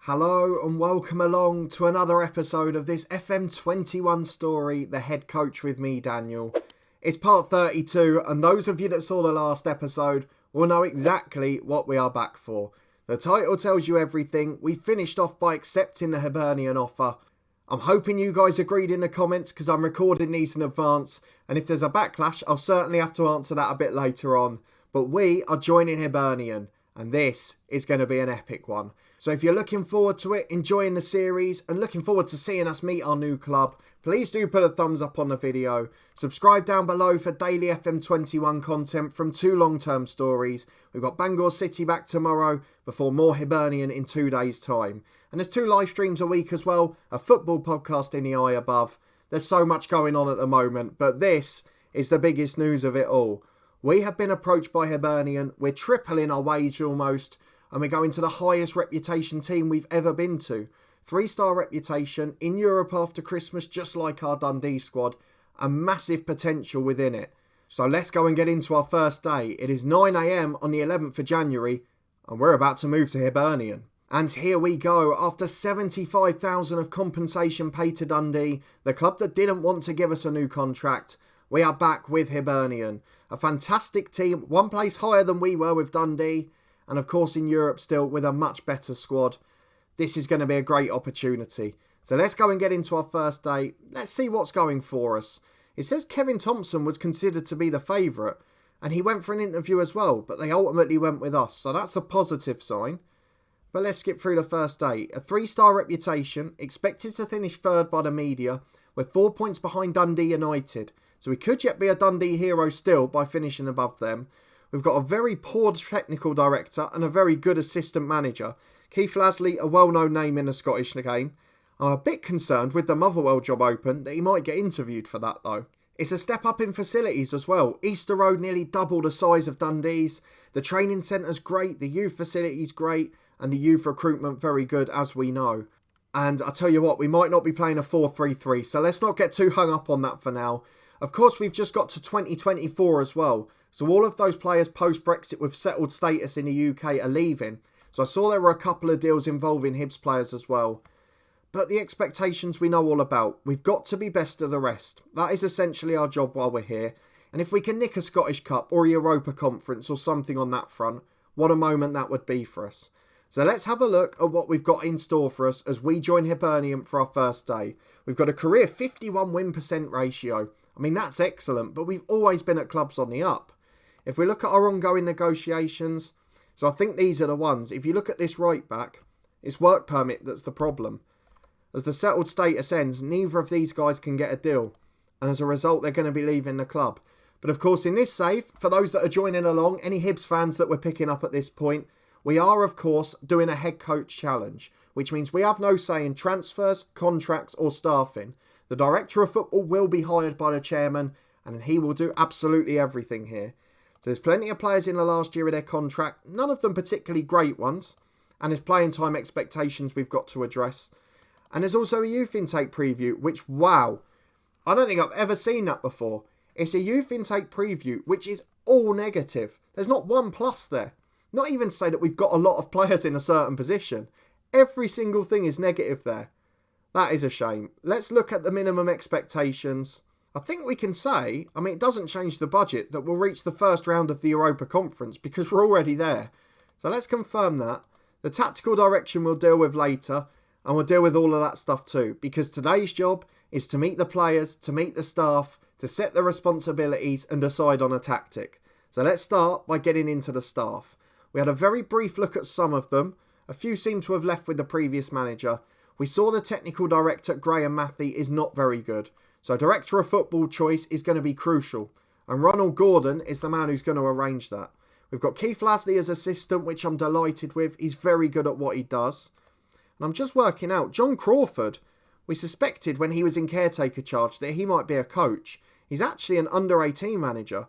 Hello and welcome along to another episode of this FM21 story, The Head Coach with me, Daniel. It's part 32 and those of you that saw the last episode will know exactly what we are back for. The title tells you everything. We finished off by accepting the Hibernian offer. I'm hoping you guys agreed in the comments because I'm recording these in advance, and if there's a backlash I'll certainly have to answer that a bit later on. But we are joining Hibernian and this is going to be an epic one. So if you're looking forward to it, enjoying the series and looking forward to seeing us meet our new club, please do put a thumbs up on the video. Subscribe down below for daily FM21 content from 2 long-term stories. We've got Bangor City back tomorrow before more Hibernian in 2 days' time. And there's 2 live streams a week as well, a football podcast in the eye above. There's so much going on at the moment, but this is the biggest news of it all. We have been approached by Hibernian, we're tripling our wage almost, and we're going to the highest reputation team we've ever been to. 3-star reputation in Europe after Christmas, just like our Dundee squad, and massive potential within it. So let's go and get into our first day. It is 9 AM on the 11th of January, and we're about to move to Hibernian. And here we go, after 75,000 of compensation paid to Dundee, the club that didn't want to give us a new contract, we are back with Hibernian. A fantastic team, 1 place higher than we were with Dundee, and of course in Europe still with a much better squad. This is going to be a great opportunity. So let's go and get into our first day. Let's see what's going for us. It says Kevin Thompson was considered to be the favourite, and he went for an interview as well, but they ultimately went with us, so that's a positive sign. But let's skip through the first day. A 3-star reputation, expected to finish 3rd by the media, with 4 points behind Dundee United. So we could yet be a Dundee hero still by finishing above them. We've got a very poor technical director and a very good assistant manager. Keith Lasley, a well-known name in the Scottish game. I'm a bit concerned with the Motherwell job open that he might get interviewed for that though. It's a step up in facilities as well. Easter Road nearly double the size of Dundee's. The training centre's great, the youth facility's great, and the youth recruitment very good as we know. And I tell you what, we might not be playing a 4-3-3, so let's not get too hung up on that for now. Of course, we've just got to 2024 as well. So all of those players post-Brexit with settled status in the UK are leaving. So I saw there were a couple of deals involving Hibs players as well. But the expectations we know all about. We've got to be best of the rest. That is essentially our job while we're here. And if we can nick a Scottish Cup or a Europa Conference or something on that front, what a moment that would be for us. So let's have a look at what we've got in store for us as we join Hibernian for our first day. We've got a career 51 win% ratio. I mean, that's excellent, but we've always been at clubs on the up. If we look at our ongoing negotiations, so I think these are the ones. If you look at this right back, it's work permit that's the problem. As the settled status ends, neither of these guys can get a deal. And as a result, they're going to be leaving the club. But of course, in this save, for those that are joining along, any Hibs fans that we're picking up at this point, we are, of course, doing a head coach challenge, which means we have no say in transfers, contracts or staffing. The director of football will be hired by the chairman and he will do absolutely everything here. There's plenty of players in the last year of their contract, none of them particularly great ones, and there's playing time expectations we've got to address. And there's also a youth intake preview, which, wow, I don't think I've ever seen that before. It's a youth intake preview, which is all negative. There's not one plus there. Not even to say that we've got a lot of players in a certain position. Every single thing is negative there. That is a shame. Let's look at the minimum expectations. I think we can say, I mean, it doesn't change the budget, that we'll reach the first round of the Europa Conference because we're already there. So let's confirm that. The tactical direction we'll deal with later, and we'll deal with all of that stuff too, because today's job is to meet the players, to meet the staff, to set the responsibilities and decide on a tactic. So let's start by getting into the staff. We had a very brief look at some of them. A few seem to have left with the previous manager. We saw the technical director, Graham Matthey, is not very good. So director of football choice is going to be crucial. And Ronald Gordon is the man who's going to arrange that. We've got Keith Lasley as assistant, which I'm delighted with. He's very good at what he does. And I'm just working out, John Crawford, we suspected when he was in caretaker charge that he might be a coach. He's actually an under-18 manager.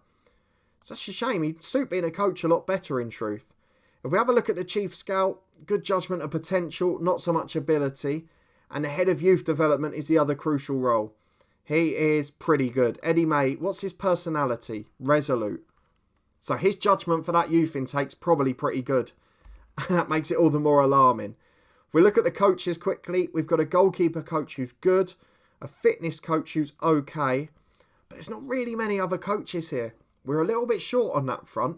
It's such a shame. He'd suit being a coach a lot better in truth. If we have a look at the chief scout, good judgment of potential, not so much ability. And the head of youth development is the other crucial role. He is pretty good. Eddie May, what's his personality? Resolute. So his judgment for that youth intake's probably pretty good. And that makes it all the more alarming. we look at the coaches quickly, we've got a goalkeeper coach who's good, a fitness coach who's okay, but there's not really many other coaches here. We're a little bit short on that front,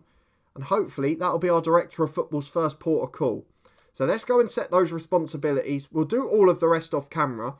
and hopefully that'll be our director of football's first port of call. So let's go and set those responsibilities. We'll do all of the rest off camera,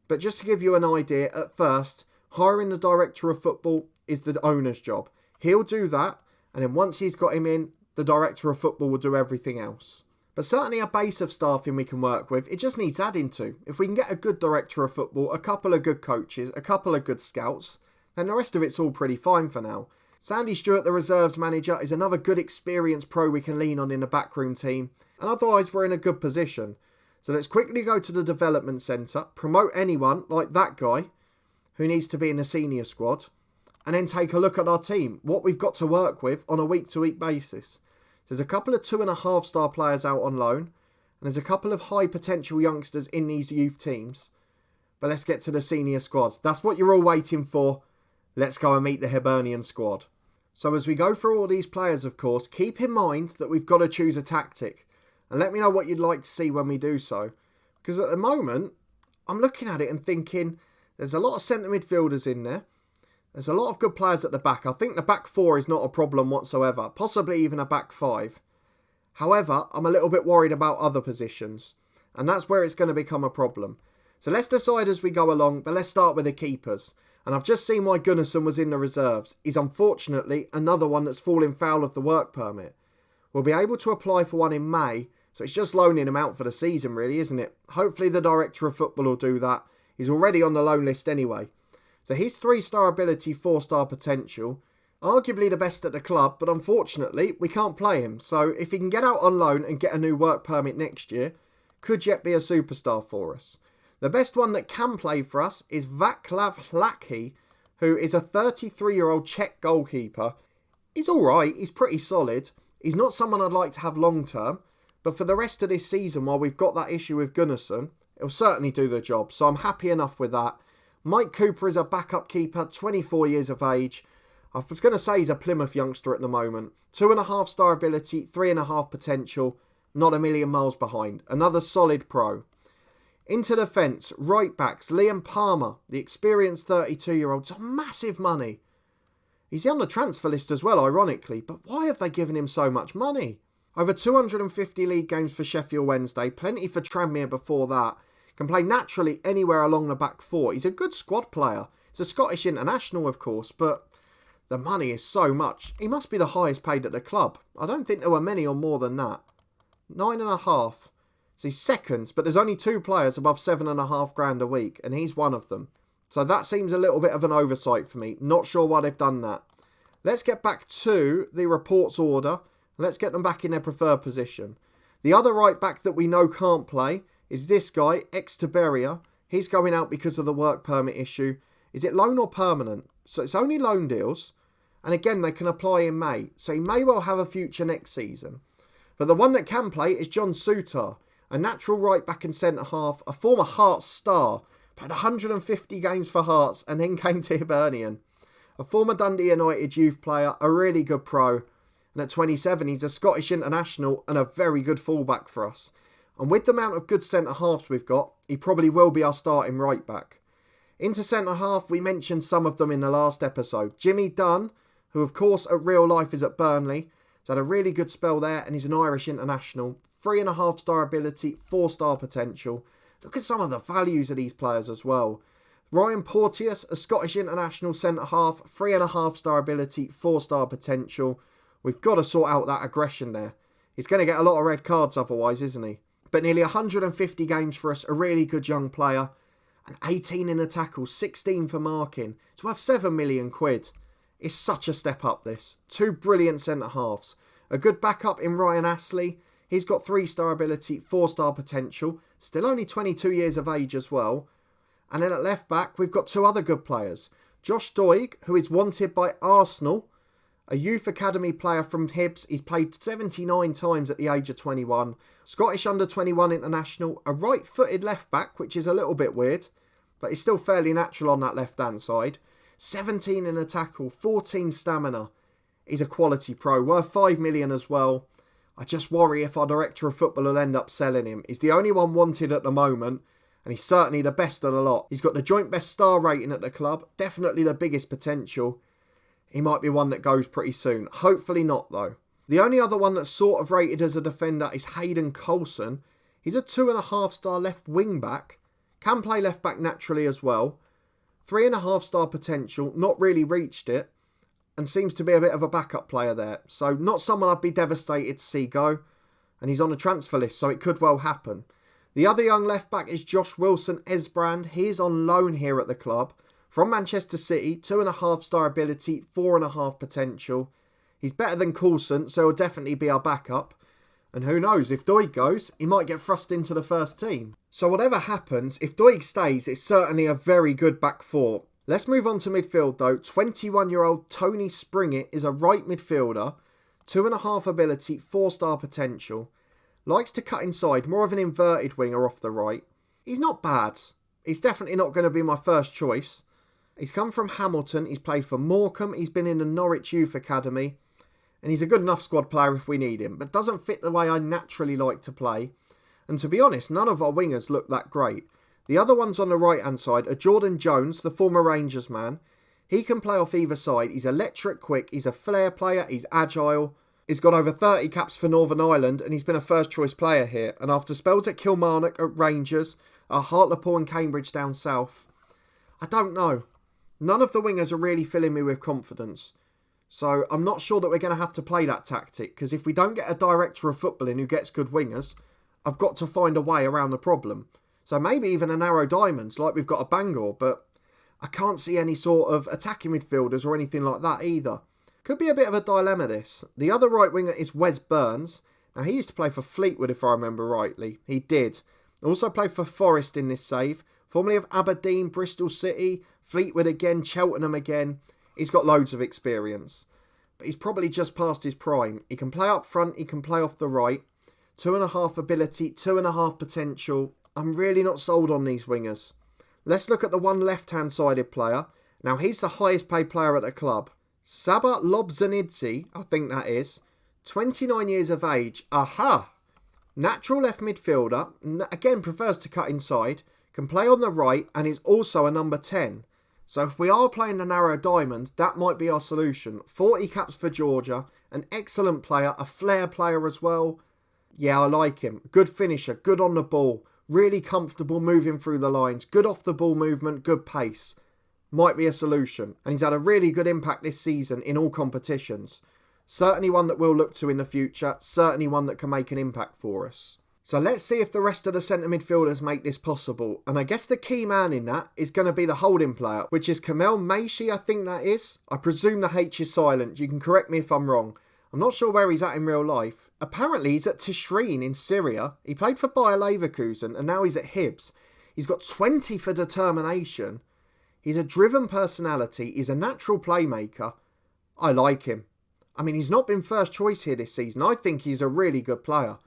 but just to give you an idea, at first, hiring the director of football is the owner's job. He'll do that, and then once he's got him in, the director of football will do everything else. But certainly a base of staffing we can work with, it just needs adding to. If we can get a good director of football, a couple of good coaches, a couple of good scouts, then the rest of it's all pretty fine for now. Sandy Stewart, the reserves manager, is another good experienced pro we can lean on in the backroom team, and otherwise we're in a good position. So let's quickly go to the development centre, promote anyone like that guy who needs to be in the senior squad, and then take a look at our team, what we've got to work with on a week-to-week basis. There's a couple of 2.5-star players out on loan, and there's a couple of high potential youngsters in these youth teams. But let's get to the senior squad. That's what you're all waiting for. Let's go and meet the Hibernian squad. So as we go through all these players, of course, keep in mind that we've got to choose a tactic. And let me know what you'd like to see when we do so. Because at the moment, I'm looking at it and thinking, there's a lot of centre midfielders in there. There's a lot of good players at the back. I think the back four is not a problem whatsoever. Possibly even a back five. However, I'm a little bit worried about other positions. And that's where it's going to become a problem. So let's decide as we go along. But let's start with the keepers. And I've just seen why Gunnarsson was in the reserves. He's unfortunately another one that's fallen foul of the work permit. We'll be able to apply for one in May. So it's just loaning him out for the season really, isn't it? Hopefully the director of football will do that. He's already on the loan list anyway. So he's 3-star ability, 4-star potential. Arguably the best at the club, but unfortunately we can't play him. So if he can get out on loan and get a new work permit next year, could yet be a superstar for us. The best one that can play for us is Vaclav Hlachy, who is a 33-year-old Czech goalkeeper. He's alright, he's pretty solid. He's not someone I'd like to have long term, but for the rest of this season while we've got that issue with Gunnarsson, it'll certainly do the job. So I'm happy enough with that. Mike Cooper is a backup keeper, 24 years of age. I was going to say he's a Plymouth youngster at the moment. 2.5-star ability, 3.5 potential, not a million miles behind. Another solid pro. Into defence, right backs, Liam Palmer, the experienced 32-year-old, it's massive money. He's on the transfer list as well, ironically, but why have they given him so much money? Over 250 league games for Sheffield Wednesday, plenty for Tranmere before that. Can play naturally anywhere along the back four. He's a good squad player. He's a Scottish international, of course, but the money is so much. He must be the highest paid at the club. I don't think there were many or more than that. 9.5. So he's second, but there's only 2 players above 7.5 grand a week, and he's one of them. So that seems a little bit of an oversight for me. Not sure why they've done that. Let's get back to the reports order, and let's get them back in their preferred position. The other right back that we know can't play is this guy, ex-Tiberia. He's going out because of the work permit issue. Is it loan or permanent? So it's only loan deals. And again, they can apply in May. So he may well have a future next season. But the one that can play is John Sutar, a natural right back and centre-half, a former Hearts star. Played 150 games for Hearts and then came to Hibernian. A former Dundee United youth player, a really good pro. And at 27, he's a Scottish international and a very good fullback for us. And with the amount of good centre-halves we've got, he probably will be our starting right-back. Into centre-half, we mentioned some of them in the last episode. Jimmy Dunn, who of course at real life is at Burnley. He's had a really good spell there and he's an Irish international. 3.5-star ability, 4-star potential. Look at some of the values of these players as well. Ryan Porteous, a Scottish international centre-half. 3.5-star ability, 4-star potential. We've got to sort out that aggression there. He's going to get a lot of red cards otherwise, isn't he? But nearly 150 games for us, a really good young player. And 18 in the tackles, 16 for marking. It's worth 7 million quid. It's such a step up this. 2 brilliant centre-halves. A good backup in Ryan Astley. He's got 3-star ability, 4-star potential. Still only 22 years of age as well. And then at left back, we've got 2 other good players. Josh Doig, who is wanted by Arsenal. A youth academy player from Hibs. He's played 79 times at the age of 21. Scottish under-21 international. A right-footed left-back, which is a little bit weird. But he's still fairly natural on that left-hand side. 17 in a tackle. 14 stamina. He's a quality pro. Worth 5 million as well. I just worry if our director of football will end up selling him. He's the only one wanted at the moment, and he's certainly the best of the lot. He's got the joint best star rating at the club, definitely the biggest potential. He might be one that goes pretty soon. Hopefully not, though. The only other one that's sort of rated as a defender is Hayden Coulson. He's a 2.5-star left wing back. Can play left back naturally as well. 3.5-star potential, not really reached it. And seems to be a bit of a backup player there. So not someone I'd be devastated to see go. And he's on a transfer list, so it could well happen. The other young left back is Josh Wilson-Esbrand. He is on loan here at the club. From Manchester City, 2.5-star ability, 4.5 potential. He's better than Coulson, so he'll definitely be our backup. And who knows, if Doig goes, he might get thrust into the first team. So whatever happens, if Doig stays, it's certainly a very good back four. Let's move on to midfield though. 21-year-old Tony Springett is a right midfielder. 2.5 ability, 4-star potential. Likes to cut inside, more of an inverted winger off the right. He's not bad. He's definitely not going to be my first choice. He's come from Hamilton, he's played for Morecambe, he's been in the Norwich Youth Academy. And he's a good enough squad player if we need him, but doesn't fit the way I naturally like to play. And to be honest, none of our wingers look that great. The other ones on the right-hand side are Jordan Jones, the former Rangers man. He can play off either side. He's electric quick. He's a flair player. He's agile. He's got over 30 caps for Northern Ireland and he's been a first-choice player here. And after spells at Kilmarnock, at Rangers, at Hartlepool and Cambridge down south, I don't know. None of the wingers are really filling me with confidence. So I'm not sure that we're going to have to play that tactic because if we don't get a director of football in who gets good wingers, I've got to find a way around the problem. So maybe even a narrow diamond, like we've got a Bangor, but I can't see any sort of attacking midfielders or anything like that either. Could be a bit of a dilemma this. The other right winger is Wes Burns. Now he used to play for Fleetwood if I remember rightly. He did. Also played for Forest in this save. Formerly of Aberdeen, Bristol City, Fleetwood again, Cheltenham again. He's got loads of experience. But he's probably just past his prime. He can play up front, he can play off the right. 2.5 ability, 2.5 potential. I'm really not sold on these wingers. Let's look at the one left-hand sided player. Now he's the highest paid player at the club. Saba Lobzanidze, I think that is. 29 years of age. Aha! Natural left midfielder. Again, prefers to cut inside. Can play on the right and is also a number 10. So if we are playing the narrow diamond, that might be our solution. 40 caps for Georgia. An excellent player. A flair player as well. Yeah, I like him. Good finisher. Good on the ball. Really comfortable moving through the lines. Good off the ball movement. Good pace. Might be a solution. And he's had a really good impact this season in all competitions. Certainly one that we'll look to in the future. Certainly one that can make an impact for us. So let's see if the rest of the centre midfielders make this possible. And I guess the key man in that is going to be the holding player, which is Kamel Maishi, I think that is. I presume the H is silent. You can correct me if I'm wrong. I'm not sure where he's at in real life. Apparently he's at Tishreen in Syria. He played for Bayer Leverkusen and now he's at Hibs. He's got 20 for determination. He's a driven personality. He's a natural playmaker. I like him. I mean, he's not been first choice here this season. I think he's a really good player.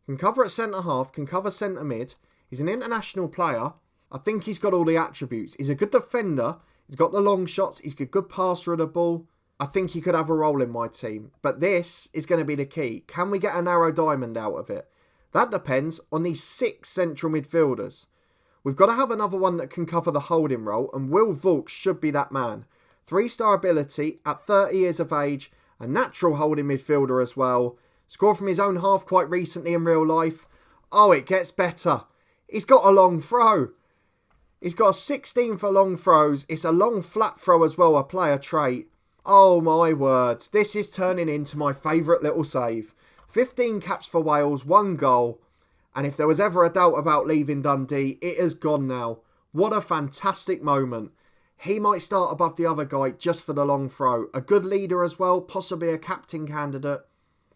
Can cover at centre-half, can cover centre-mid. He's an international player. I think he's got all the attributes. He's a good defender. He's got the long shots. He's a good passer of the ball. I think he could have a role in my team. But this is going to be the key. Can we get a narrow diamond out of it? That depends on these 6 central midfielders. We've got to have another one that can cover the holding role, and Will Vaulks should be that man. 3-star ability, at 30 years of age, a natural holding midfielder as well. Scored from his own half quite recently in real life. Oh, it gets better. He's got a long throw. He's got a 16 for long throws. It's a long flat throw as well, a player trait. Oh my words, this is turning into my favourite little save. 15 caps for Wales, 1 goal. And if there was ever a doubt about leaving Dundee, it has gone now. What a fantastic moment. He might start above the other guy just for the long throw. A good leader as well, possibly a captain candidate.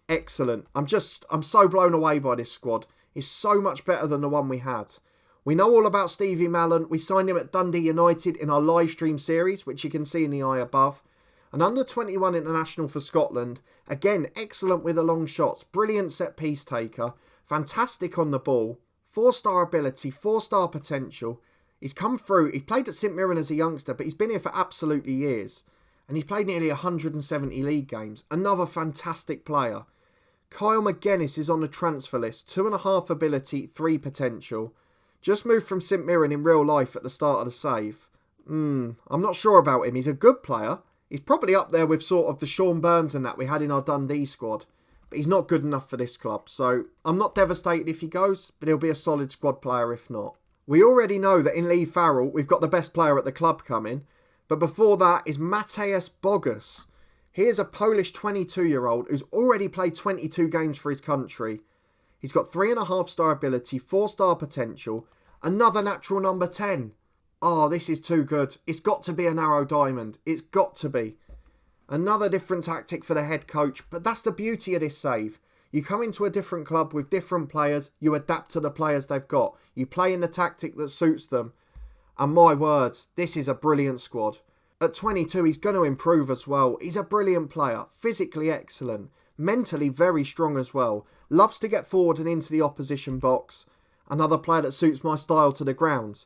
Excellent. I'm so blown away by this squad. It's so much better than the one we had. We know all about Stevie Mallant. We signed him at Dundee United in our live stream series, which you can see in the eye above. An under-21 international for Scotland. Again, excellent with the long shots. Brilliant set-piece taker. Fantastic on the ball. 4-star ability, 4-star potential. He's come through. He played at St Mirren as a youngster, but he's been here for absolutely years. And he's played nearly 170 league games. Another fantastic player. Kyle McGuinness is on the transfer list. 2.5 ability, 3 potential. Just moved from St Mirren in real life at the start of the save. I'm not sure about him. He's a good player. He's probably up there with sort of the Sean Burns and that we had in our Dundee squad. But he's not good enough for this club. So I'm not devastated if he goes, but he'll be a solid squad player if not. We already know that in Lee Farrell, we've got the best player at the club coming. But before that is Mateusz Bogus. He is a Polish 22-year-old who's already played 22 games for his country. He's got 3.5 star ability, 4 star potential, another natural number 10. Oh, this is too good. It's got to be a narrow diamond. It's got to be. Another different tactic for the head coach, but that's the beauty of this save. You come into a different club with different players, you adapt to the players they've got. You play in the tactic that suits them. And my words, this is a brilliant squad. At 22, he's going to improve as well. He's a brilliant player, physically excellent, mentally very strong as well. Loves to get forward and into the opposition box. Another player that suits my style to the ground.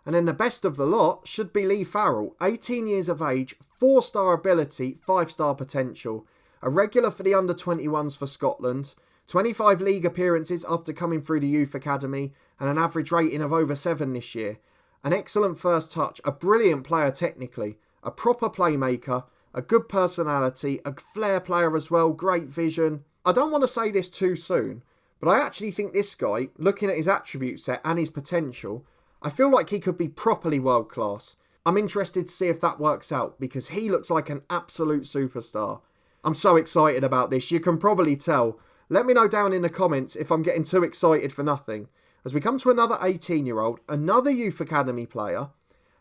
And then the best of the lot should be Lee Farrell, 18 years of age, 4 star ability, 5 star potential. A regular for the under-21s for Scotland, 25 league appearances after coming through the youth academy, and an average rating of over 7 this year. An excellent first touch, a brilliant player technically, a proper playmaker, a good personality, a flair player as well, great vision. I don't want to say this too soon, but I actually think this guy, looking at his attribute set and his potential, I feel like he could be properly world class. I'm interested to see if that works out because he looks like an absolute superstar. I'm so excited about this, you can probably tell. Let me know down in the comments if I'm getting too excited for nothing. As we come to another 18-year-old, another youth academy player,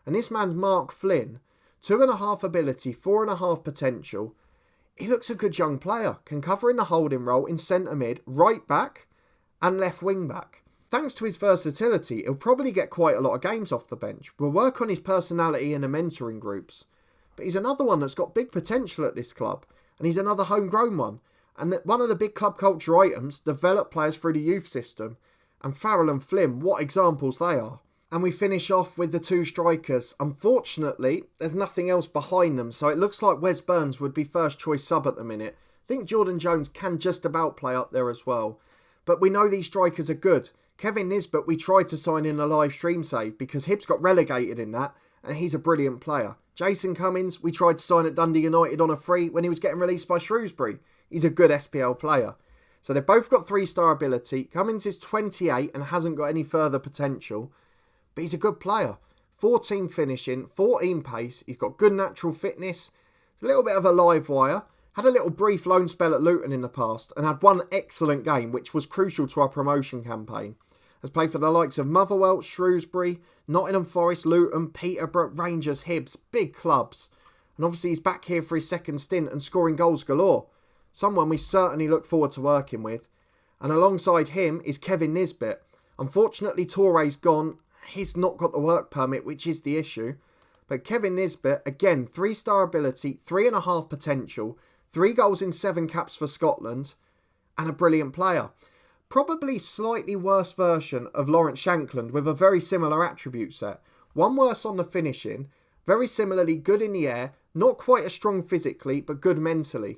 and this man's Mark Flynn. 2.5 ability, 4.5 potential. He looks a good young player, can cover in the holding role in centre mid, right back and left wing back. Thanks to his versatility, he'll probably get quite a lot of games off the bench. We'll work on his personality in the mentoring groups. But he's another one that's got big potential at this club, and he's another homegrown one. And that one of the big club culture items, develop players through the youth system. And Farrell and Flynn, what examples they are. And we finish off with the 2 strikers. Unfortunately, there's nothing else behind them, so it looks like Wes Burns would be first choice sub at the minute. I think Jordan Jones can just about play up there as well. But we know these strikers are good. Kevin Nisbet, we tried to sign in a live stream save because Hibs got relegated in that, and he's a brilliant player. Jason Cummins, we tried to sign at Dundee United on a free when he was getting released by Shrewsbury. He's a good SPL player. So they've both got 3 star ability. Cummins is 28 and hasn't got any further potential. But he's a good player. 14 finishing, 14 pace. He's got good natural fitness. A little bit of a live wire. Had a little brief loan spell at Luton in the past and had one excellent game which was crucial to our promotion campaign. Has played for the likes of Motherwell, Shrewsbury, Nottingham Forest, Luton, Peterborough, Rangers, Hibs. Big clubs. And obviously he's back here for his second stint and scoring goals galore. Someone we certainly look forward to working with. And alongside him is Kevin Nisbet. Unfortunately, Touré's gone. He's not got the work permit, which is the issue. But Kevin Nisbet, again, 3 star ability, 3.5 potential, 3 goals in 7 caps for Scotland, and a brilliant player. Probably slightly worse version of Lawrence Shankland with a very similar attribute set. One worse on the finishing, very similarly good in the air, not quite as strong physically, but good mentally.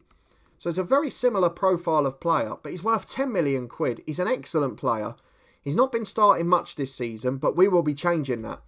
So it's a very similar profile of player, but he's worth 10 million quid. He's an excellent player. He's not been starting much this season, but we will be changing that.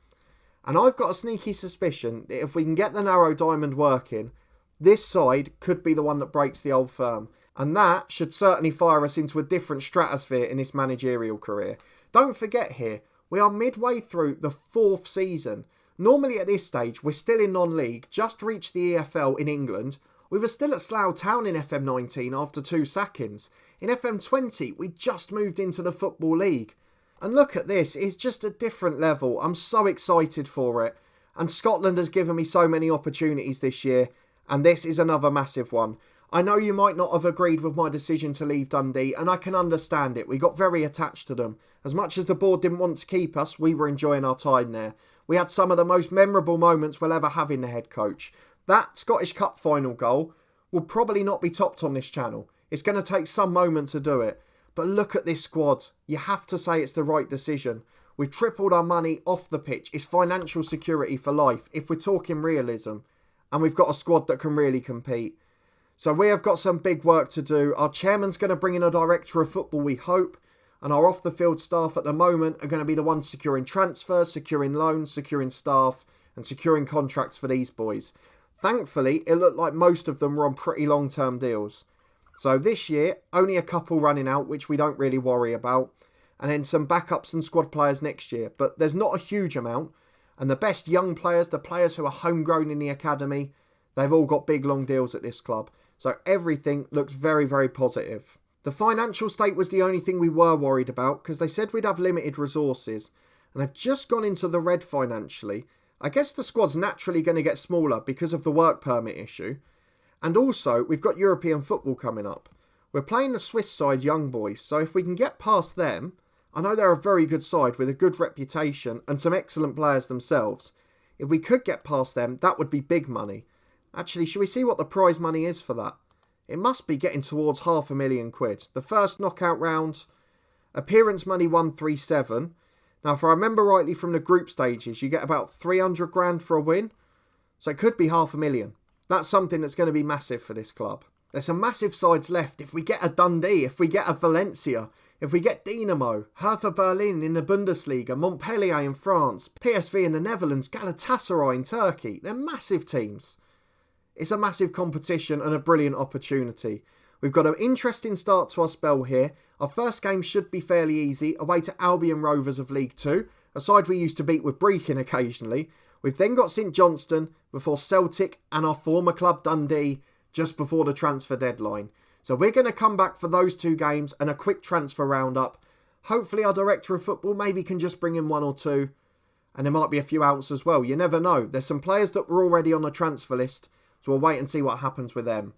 And I've got a sneaky suspicion that if we can get the narrow diamond working, this side could be the one that breaks the old firm. And that should certainly fire us into a different stratosphere in this managerial career. Don't forget here, we are midway through the 4th season. Normally at this stage, we're still in non-league, just reached the EFL in England. We were still at Slough Town in FM19 after 2 sackings. In FM20, we just moved into the Football League. And look at this, it's just a different level. I'm so excited for it. And Scotland has given me so many opportunities this year. And this is another massive one. I know you might not have agreed with my decision to leave Dundee, and I can understand it. We got very attached to them. As much as the board didn't want to keep us, we were enjoying our time there. We had some of the most memorable moments we'll ever have in the head coach. That Scottish Cup final goal will probably not be topped on this channel. It's going to take some moment to do it. But look at this squad. You have to say it's the right decision. We've tripled our money off the pitch. It's financial security for life, if we're talking realism. And we've got a squad that can really compete. So we have got some big work to do. Our chairman's going to bring in a director of football, we hope. And our off-the-field staff at the moment are going to be the ones securing transfers, securing loans, securing staff, and securing contracts for these boys. Thankfully, it looked like most of them were on pretty long-term deals. So this year, only a couple running out, which we don't really worry about. And then some backups and squad players next year. But there's not a huge amount. And the best young players, the players who are homegrown in the academy, they've all got big, long deals at this club. So everything looks very, very positive. The financial state was the only thing we were worried about because they said we'd have limited resources. And they've just gone into the red financially. I guess the squad's naturally going to get smaller because of the work permit issue. And also, we've got European football coming up. We're playing the Swiss side Young Boys, so if we can get past them, I know they're a very good side with a good reputation and some excellent players themselves. If we could get past them, that would be big money. Actually, should we see what the prize money is for that? It must be getting towards £500,000. The first knockout round, appearance money 137. Now, if I remember rightly from the group stages, you get about 300 grand for a win. So it could be £500,000. That's something that's going to be massive for this club. There's some massive sides left. If we get a Dundee, if we get a Valencia, if we get Dynamo, Hertha Berlin in the Bundesliga, Montpellier in France, PSV in the Netherlands, Galatasaray in Turkey, they're massive teams. It's a massive competition and a brilliant opportunity. We've got an interesting start to our spell here. Our first game should be fairly easy, away to Albion Rovers of League 2, a side we used to beat with Brechin occasionally. We've then got St Johnstone before Celtic and our former club Dundee just before the transfer deadline. So we're going to come back for those two games and a quick transfer roundup. Hopefully our director of football maybe can just bring in one or two. And there might be a few outs as well. You never know. There's some players that were already on the transfer list. So we'll wait and see what happens with them.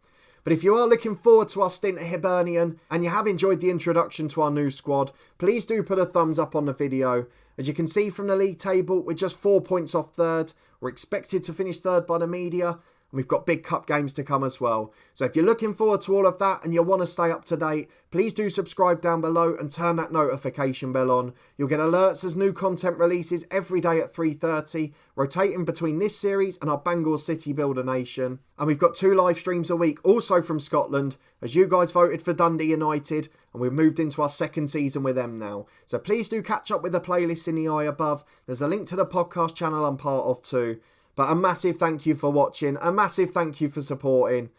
But if you are looking forward to our stint at Hibernian and you have enjoyed the introduction to our new squad, please do put a thumbs up on the video. As you can see from the league table, we're just 4 points off third. We're expected to finish third by the media. And we've got big cup games to come as well. So if you're looking forward to all of that and you want to stay up to date, please do subscribe down below and turn that notification bell on. You'll get alerts as new content releases every day at 3:30, rotating between this series and our Bangor City Builder Nation. And we've got 2 live streams a week also from Scotland, as you guys voted for Dundee United and we've moved into our second season with them now. So please do catch up with the playlists in the eye above. There's a link to the podcast channel I'm part of too. But a massive thank you for watching, a massive thank you for supporting.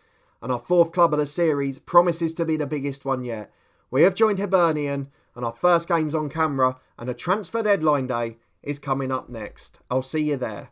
And our 4th club of the series promises to be the biggest one yet. We have joined Hibernian and our first game's on camera and a transfer deadline day is coming up next. I'll see you there.